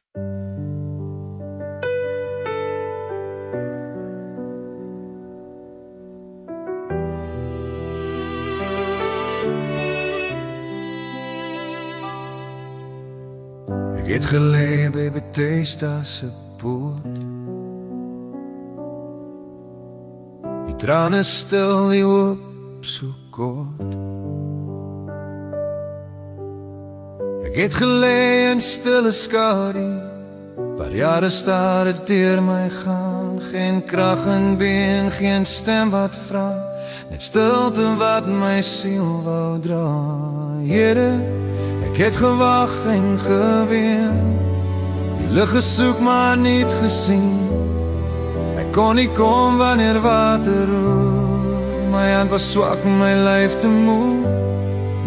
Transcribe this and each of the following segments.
Ek het gelê by Bethesda se poort. Die trane stil, die hoop so kort. Ek het gelê in stille skadu, waar jare staar het deur my gaan. Geen krag in been, geen stem wat vra, net stilte wat my siel wou dra. Here, ek het gewag en geween, die lig gesoek maar niet gesien. Ek kon nie kom wanneer water roer, my hand was swak, my lyf te moe.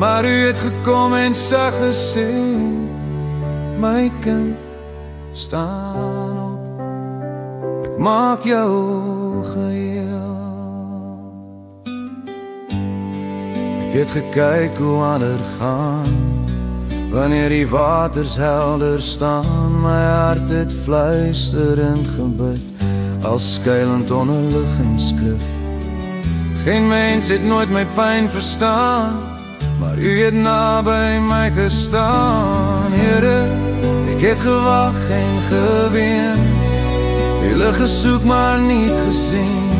Maar u het gekom en sag gesê, my kind, staan op, ek maak jou geheel. Ek het gekyk hoe ander gaan, wanneer die waters helder staan. My hart het fluisterend gebid, als skuilend onder lig en skrif. Geen mens het nooit my pyn verstaan, maar u het naby my gestaan. Here, ek het gewag en geween, die lig gesoek maar niet gesien.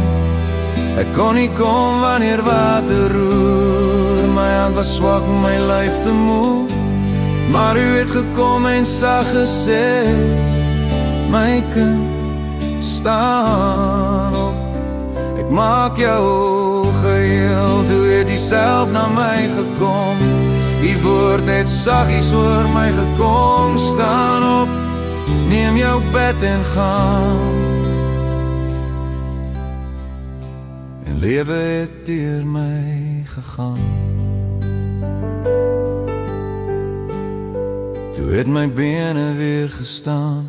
Ek kon nie kom wanneer water roer, my hand was swak, my lyf te moe. Maar u het gekom en sag gesê, my kind, staan op, ek maak jou geheel. Toe het u self na my gekom, die woord het saggies oor my gekom. Staan op, neem jou bed en gaan, en lewe het deur my gegaan. Toe het my bene weer gestaan,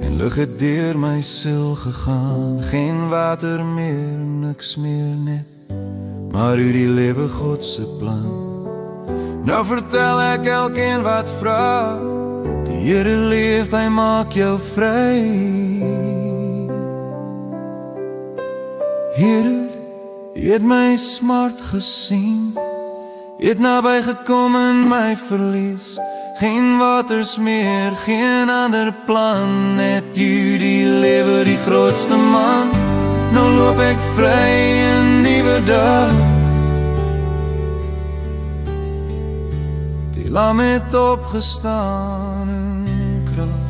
en lig het deur my siel gegaan. Geen water meer, niks meer net, maar u die lewe God se plan. Nou vertel ek elkeen wat vra, die Here leef, hy maak jou vry. Here, u het my smart gesien, u het naby gekom in my verlies. Geen waters meer, geen ander plan, net u die lewe, die grootste man. Nou loop ek vry in nuwe dag, die lam het opgestaan in krag.